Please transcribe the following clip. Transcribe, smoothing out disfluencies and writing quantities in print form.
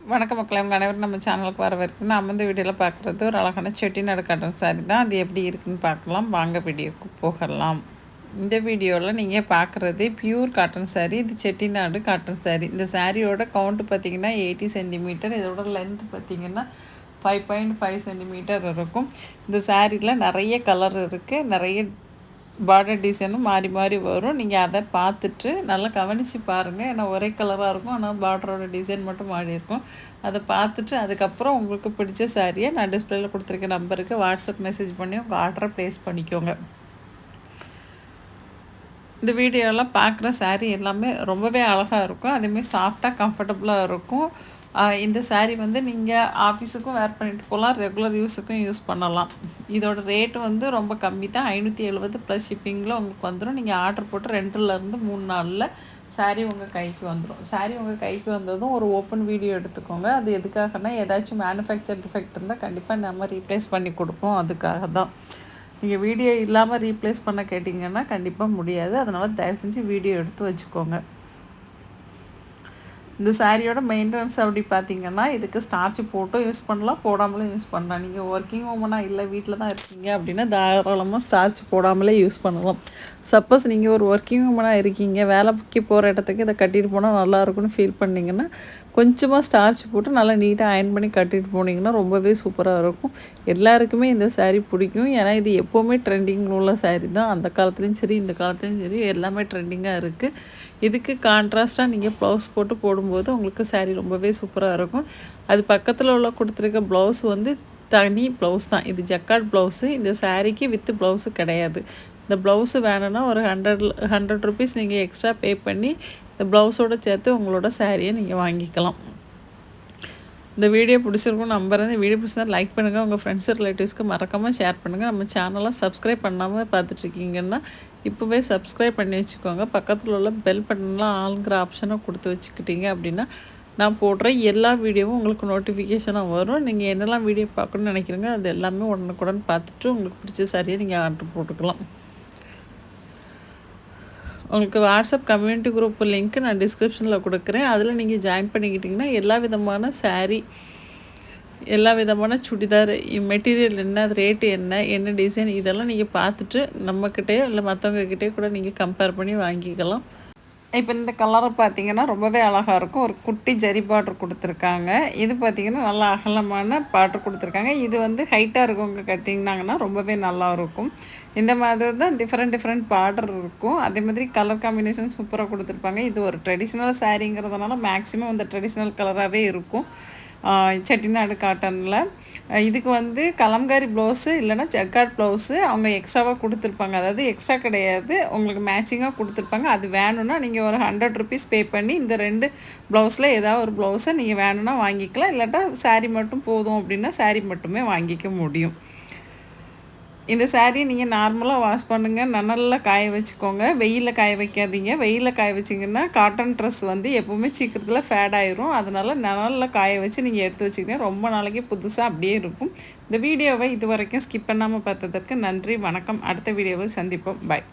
வணக்கம் மக்களே, உங்கள் அனைவரும் நம்ம சேனலுக்கு வரவேற்கணும். நம்ம இந்த வீடியோவில் பார்க்குறது ஒரு அழகான செட்டிநாடு காட்டன் சாரி தான். அது எப்படி இருக்குன்னு பார்க்கலாம். வாங்க வீடியோக்கு போகலாம். இந்த வீடியோவில் நீங்கள் பார்க்குறது பியூர் காட்டன் சாரி. இது செட்டிநாடு காட்டன் சாரி. இந்த சாரியோட கவுண்ட் பார்த்திங்கன்னா 80 சென்டிமீட்டர். இதோட லென்த் பார்த்திங்கன்னா 5.5 சென்டிமீட்டர் இருக்கும். இந்த சாரியில் நிறைய கலர் இருக்குது, நிறைய பார்டர் டிசைனும் மாறி மாறி வரும். நீங்கள் அதை பார்த்துட்டு நல்லா கவனித்து பாருங்கள். ஏன்னா ஒரே கலராக இருக்கும், ஆனால் பார்டரோட டிசைன் மட்டும் மாறி இருக்கும். அதை பார்த்துட்டு அதுக்கப்புறம் உங்களுக்கு பிடிச்ச சாரியை நான் டிஸ்பிளேயில் கொடுத்துருக்க நம்பருக்கு வாட்ஸ்அப் மெசேஜ் பண்ணி உங்கள் ஆர்டரை ப்ளேஸ் பண்ணிக்கோங்க. இந்த வீடியோலாம் பார்க்குற சாரீ எல்லாமே ரொம்பவே அழகாக இருக்கும். அதேமாதிரி சாஃப்டாக கம்ஃபர்டபுளாக இருக்கும். இந்த சாரீ வந்து நீங்கள் ஆஃபீஸுக்கும் வேர் பண்ணிட்டு போகலாம், ரெகுலர் யூஸுக்கும் யூஸ் பண்ணலாம். இதோட ரேட்டு வந்து ரொம்ப கம்மி தான். 570 ப்ளஸ் ஷிப்பிங்கில் உங்களுக்கு வந்துடும். நீங்கள் ஆர்டர் போட்டு 2லேருந்து 3 நாளில் சாரீ உங்கள் கைக்கு வந்துடும். சாரீ உங்கள் கைக்கு வந்ததும் ஒரு ஓப்பன் வீடியோ எடுத்துக்கோங்க. அது எதுக்காகனா, ஏதாச்சும் மேனுஃபேக்சர் டிஃபெக்ட் இருந்தால் கண்டிப்பாக நம்ம ரீப்ளேஸ் பண்ணி கொடுப்போம். அதுக்காக தான். நீங்கள் வீடியோ இல்லாமல் ரீப்ளேஸ் பண்ண கேட்டிங்கன்னா கண்டிப்பாக முடியாது. அதனால் தயவு செஞ்சு வீடியோ எடுத்து வச்சுக்கோங்க. இந்த சாரியோட மெயின்டெனன்ஸ் அப்படி பார்த்திங்கன்னா, இதுக்கு ஸ்டார்ச் போட்டும் யூஸ் பண்ணலாம், போடாமலும் யூஸ் பண்ணலாம். நீங்கள் ஒர்க்கிங் உமனாக இல்லை வீட்டில் தான் இருக்கீங்க அப்படின்னா தாராளமாக ஸ்டார்ச் போடாமலே யூஸ் பண்ணலாம். சப்போஸ் நீங்கள் ஒரு ஒர்க்கிங் உமனாக இருக்கீங்க, வேலைக்கு போகிற இடத்துக்கு இதை கட்டிட்டு போனால் நல்லாயிருக்குன்னு ஃபீல் பண்ணிங்கன்னா கொஞ்சமாக ஸ்டார்ச் போட்டு நல்லா நீட்டாக அயர்ன் பண்ணி கட்டிட்டு போனீங்கன்னா ரொம்பவே சூப்பராக இருக்கும். எல்லாருக்குமே இந்த சாரீ பிடிக்கும். ஏன்னா இது எப்போவுமே ட்ரெண்டிங்கில் உள்ள சாரீ தான். அந்த காலத்துலேயும் சரி, இந்த காலத்துலேயும் சரி, எல்லாமே ட்ரெண்டிங்காக இருக்குது. இதுக்கு கான்ட்ராஸ்ட்டாக நீங்கள் ப்ளவுஸ் போட்டு போடும்போது உங்களுக்கு சாரீ ரொம்பவே சூப்பராக இருக்கும். அது பக்கத்தில் உள்ள கொடுத்துருக்க ப்ளவுஸ் வந்து தனி ப்ளவுஸ் தான். இது ஜக்கார்ட் ப்ளவுஸு. இந்த சாரீக்கு வித்து ப்ளவுஸு கிடையாது. இந்த ப்ளவுஸு வேணும்னா ஒரு 100 ருபீஸ் நீங்கள் எக்ஸ்ட்ரா பே பண்ணி இந்த ப்ளவுஸோடு சேர்த்து உங்களோட சாரியை நீங்கள் வாங்கிக்கலாம். இந்த வீடியோ பிடிச்சிருக்கும் நம்புறேன். இந்த வீடியோ பிடிச்சிருந்தா லைக் பண்ணுங்கள். உங்கள் ஃப்ரெண்ட்ஸு ரிலேட்டிவ்ஸ்க்கு மறக்காமல் ஷேர் பண்ணுங்கள். நம்ம சேனலை சப்ஸ்கிரைப் பண்ணாமல் பார்த்துட்ருக்கீங்கன்னா இப்போவே சப்ஸ்கிரைப் பண்ணி வச்சுக்கோங்க. பக்கத்தில் உள்ள பெல் பட்டன்லாம் ஆளுங்கிற ஆப்ஷனை கொடுத்து வச்சுக்கிட்டீங்க அப்படின்னா நான் போடுற எல்லா வீடியோவும் உங்களுக்கு நோட்டிஃபிகேஷனாக வரும். நீங்கள் என்னெல்லாம் வீடியோ பார்க்கணுன்னு நினைக்கிறீங்க அது எல்லாமே உடனுக்குடன் பார்த்துட்டு உங்களுக்கு பிடிச்ச சாரியை நீங்கள் ஆர்டர் போட்டுக்கலாம். உங்களுக்கு வாட்ஸ்அப் கம்யூனிட்டி குரூப் லிங்க்கு நான் டிஸ்கிரிப்ஷனில் கொடுக்குறேன். அதில் நீங்கள் ஜாயின் பண்ணிக்கிட்டிங்கன்னா எல்லா விதமான சாரீ, எல்லா விதமான சுடிதார் மெட்டீரியல் என்ன, அது ரேட்டு என்ன டிசைன் இதெல்லாம் நீங்கள் பார்த்துட்டு நம்மக்கிட்டேயோ இல்லை மற்றவங்கக்கிட்டேயோ கூட நீங்கள் கம்பேர் பண்ணி வாங்கிக்கலாம். இப்போ இந்த கலரை பார்த்திங்கன்னா ரொம்பவே அழகாக இருக்கும். ஒரு குட்டி ஜரி பார்டர் கொடுத்துருக்காங்க. இது பார்த்திங்கன்னா நல்லா அகலமான பார்டர் கொடுத்துருக்காங்க. இது வந்து ஹைட்டாக இருக்கவங்க கட்டிங்கனாங்கன்னா ரொம்பவே நல்லா இருக்கும். இந்த மாதிரி தான் டிஃப்ரெண்ட் பார்டர் இருக்கும். அதே மாதிரி கலர் காம்பினேஷன் சூப்பராக கொடுத்துருப்பாங்க. இது ஒரு ட்ரெடிஷ்னல் சாரீங்கிறதுனால மேக்ஸிமம் இந்த ட்ரெடிஷ்னல் கலராகவே இருக்கும். செட்டிநாடு காட்டனில் இதுக்கு வந்து கலம்காரி ப்ளவுஸு இல்லைனா ஜக்கார்ட் ப்ளவுஸு அவங்க எக்ஸ்ட்ராவாக கொடுத்துருப்பாங்க. அதாவது எக்ஸ்ட்ரா கிடையாது, உங்களுக்கு மேட்சிங்காக கொடுத்துருப்பாங்க. அது வேணும்னா நீங்கள் ஒரு 100 ருபீஸ் பே பண்ணி இந்த 2 ப்ளவுஸில் ஏதாவது ஒரு ப்ளவுஸை நீங்கள் வேணும்னா வாங்கிக்கலாம். இல்லாட்டா சாரீ மட்டும் போதும் அப்படின்னா சாரீ மட்டுமே வாங்கிக்க முடியும். இந்த சாரீ நீங்கள் நார்மலாக வாஷ் பண்ணுங்கள், நனலில் காய வச்சுக்கோங்க. வெயிலில் காய வைக்காதீங்க. வெயிலில் காய வச்சிங்கன்னா காட்டன் ட்ரெஸ் வந்து எப்போவுமே சீக்கிரத்தில் ஃபேட் ஆயிரும். அதனால் நனலில் காய வச்சு நீங்கள் எடுத்து வச்சுக்கிட்டீங்க ரொம்ப நாளைக்கு புதுசாக அப்படியே இருக்கும். இந்த வீடியோவை இது வரைக்கும் ஸ்கிப் பண்ணாமல் பார்த்ததற்கு நன்றி. வணக்கம். அடுத்த வீடியோவை சந்திப்போம். பாய்.